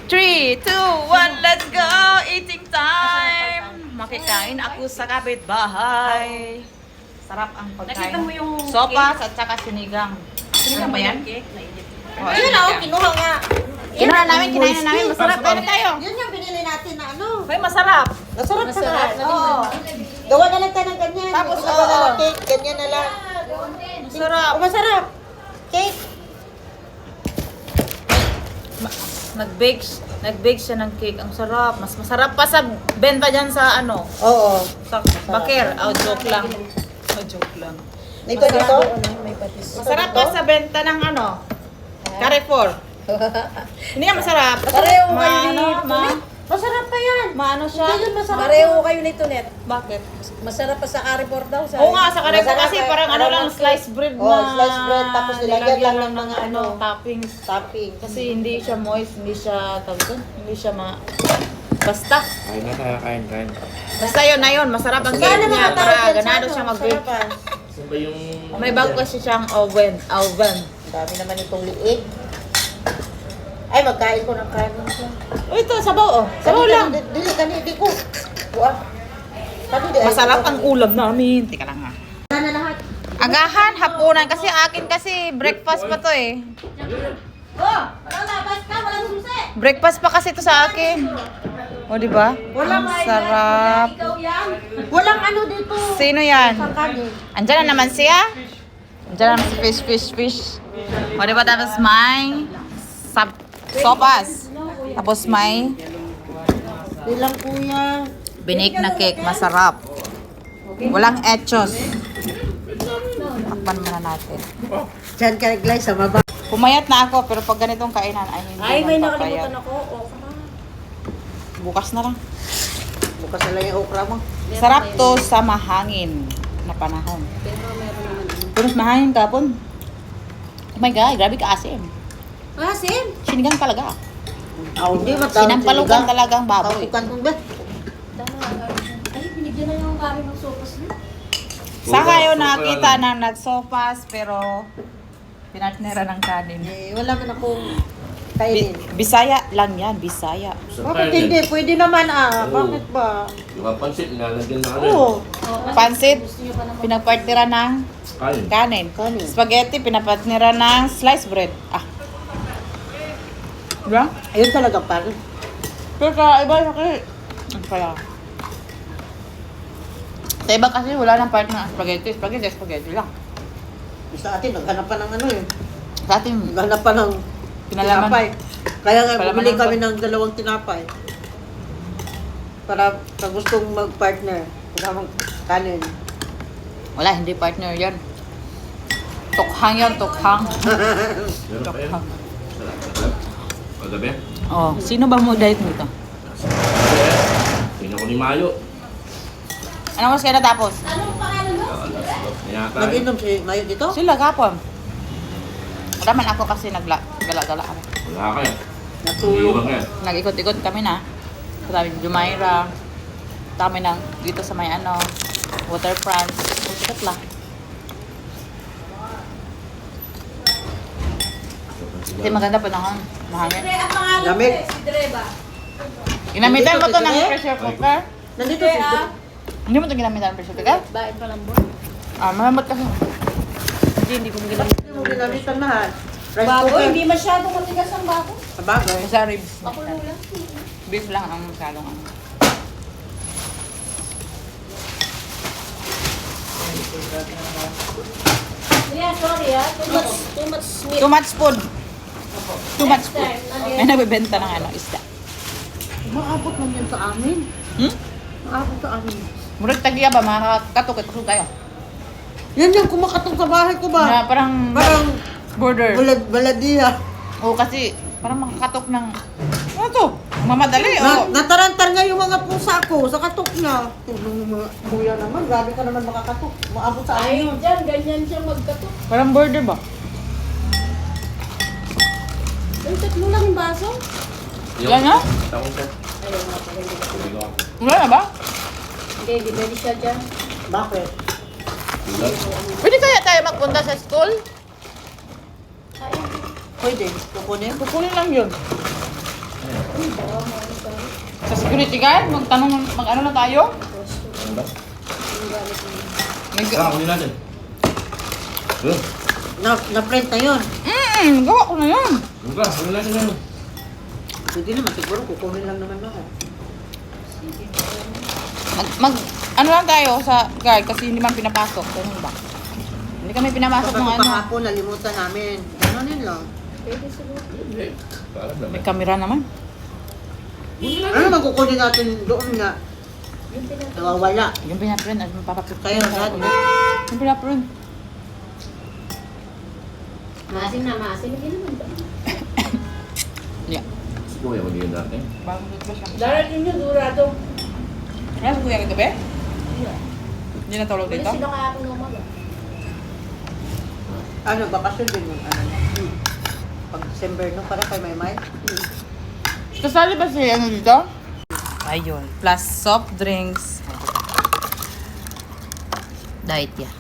3, 2, 1, let's go! Eating time! Makikain ako sa kapitbahay. Sarap ang pagkain. Nakita mo yung Sopas at saka sinigang. Sinigang ba yan? Oh, Ayun na, kinuha nga. Kinuha namin, kinain na namin. Masarap. Kaya tayo. Yun yung binili natin na ano. Ay, masarap. Masarap ka na. Masarap. Oo. Gawa na lang tayo ng ganyan. Tapos, Gawa na oo. lang cake. Ganyan na lang. Masarap. Oh, masarap. Cake. Nag-bake siya ng cake. Ang sarap. Mas masarap pa sa benta dyan sa ano. Oo. Sa Baker. Oh, joke lang. Oh, joke lang. Dito, dito. Masarap pa sa benta ng ano. Carrefour. Hindi nga masarap. Pareho kayo Maano, ni Masarap pa yan. maano siya? Hindi yun masarap. Pareho kayo nito, Net. Bakit? Masarap pa sa Carrefour daw. Oo nga, sa Carrefour Masarap kasi eh. parang ano lang, sliced bread na. Oh, sliced bread, tapos nilagyan lang ng mga ano. toppings. Topping. Kasi hindi siya moist, hindi siya tawag doon, hindi siya basta. Kain na tayo, kain. Basta yun na yun, masarap ang Kaya cake naman niya ang tawag para yan sa ganado ano, siya mag-bake. sarapan. Saan ba yung... May bago kasi siyang oven. Ang dami naman itong liig. Ay, magkain ko ng kanin siya. Oh, ito, sabaw oh. Sabaw lang. Dili, di ko. Buwan. Masarap ang ulam namin. Tika lang ha. Na lahat. Agahan, hapunan. Kasi akin kasi breakfast pa to eh. Oh, labas ka, walang susi. Breakfast pa kasi to sa akin. O, di ba? Walang Ang sarap. Ikaw yan. Walang ano dito. Sino yan? Sa kanin. Andyan na naman siya. Andyan na naman si fish. O, di ba? Tapos may sopas. Tapos may Bilang kuya. binake na cake. Masarap. Walang etchos. Takpan muna natin. Diyan ka naglay sa baba. Pumayat na ako, pero pag ganitong kainan, ay hindi Ay, may magpapayat. nakalimutan ako. Okra. Bukas na lang. Bukas na lang yung okra mo. Sarap to sa mahangin na panahon. Pero mas mahangin kapon. Oh my God, grabe ka asim. Asim. Sinigang talaga. Hindi matawag. Sinampalukan talagang baboy. Tawagan mo ba? Ay, binigyan na yung kami ng sopas niya. Sa kayo nakita na nagsopas, pero pinatnera ng kanin. Eh, wala man akong kainin. Bisaya lang yan, Bisaya. Bakit hindi? Pwede naman ah. Oo. Bakit ba? Di ba pansit, nilalagyan na ano? Oo. Pansit, pinagpartnera ng Kain. kanin. Kanin. Spaghetti, pinapatnera ng sliced bread. Ah. Diba? Ayun talaga pare. Pero iba na kasi. Ano kaya? Sa iba kasi wala nang part ng spaghetti. Spaghetti lang. Sa atin, naghanap pa ng ano eh. Sa atin, Naghanap pa ng Pinalaman. tinapay. Kaya nga, Pinalaman bumili ng- kami ng 2 tinapay. Para sa gustong mag-partner. Kasamang kanin. wala, hindi partner yan. Tukhang yan, tukhang. Meron pa yan. Sarap. Kagabi. Oh, sino ba mo diet mo ito? Tingnan ko ni Mayo. Ano mas kayo natapos? Yata. Nag-inom si Mayo dito? Sila kapon. Wala man ako kasi nagla-gala-gala ako. Wala ka eh. Natulog. Iwan ka eh. Nag-ikot-ikot kami na. Sabi ni Jumaira. Kami nang dito sa may ano, waterfront. Ikot lang. Kasi maganda pa naman. Mahangin. Lamig. Ginamitan mo to ng Nandito, pressure cooker? Nandito si Hindi mo to ginamitan ng pressure cooker? Bain pa lang po. Ah, malambot kasi. Hindi ko ginamit. Hindi mo ginamitan mahal. Rice Bago, cooker. hindi masyadong matigas ang bago. Sa bagay. Basta ribs. Ako lang. Beef lang ang masyadong ano. Yeah, sorry ah. Too much meat. Too much food. Too much food. May nagbebenta ng ano, isda. Maabot man yan sa amin. Hmm? Maabot sa amin. Murag tagiya ba? Makakatukot tayo. Yan yung kumakatong sa bahay ko ba? Na parang Parang border. baladiya. Oo, kasi parang makakatok ng... Ano to? Mamadali, oo. Natarantar nga yung mga pusa ko sa katok niya. Yung mga kuya naman, grabe ka naman makakatok. Maabot sa Ay, amin yun. dyan, ganyan siya magkato. Parang border ba? Ay, tatlo lang yung baso. Yan na? Takong ka. Ayaw nga pala, hindi ko. Hindi ko. Wala na ba? Hindi pwede siya dyan. Bakit? Ulat. Pwede kaya tayo magpunta sa school? Ayaw. Pwede. Kukunin. Kukunin lang yun. Ayan. Sa security guard, mag-ano na tayo? Ano ba? Mag- Ah, kunin natin. Yun. Na-print na yun. gawa ko na yun. Ano ba? Kunin natin na yun. Hindi naman, siguro kukunin lang naman ako. Ano lang tayo sa guard kasi hindi man pinapasok. Ganun ba? Hindi kami pinapasok Kapag ng ano. pahapon, nalimutan namin. Gano'n yun lang. Hindi. Paalam naman. May camera naman. Ano naman kukunin natin doon nga? Nawawala. Yung pinaprint at mapapapit. Kaya lahat. Yung pinaprint. Maasim na, maasim. Hindi naman ba? Yeah. Si Kuya, magiging natin. Bagong toothbrush lang. Darating nyo, durado. Kaya sa kuya kagabi? Hindi na tulog Wala dito? sila kahapon ng umaga. Ano, bakasyon din yung ano. Pag December no, para kay Maymay. Kasali ba si ano dito? Ayun. Plus soft drinks. Diet yan.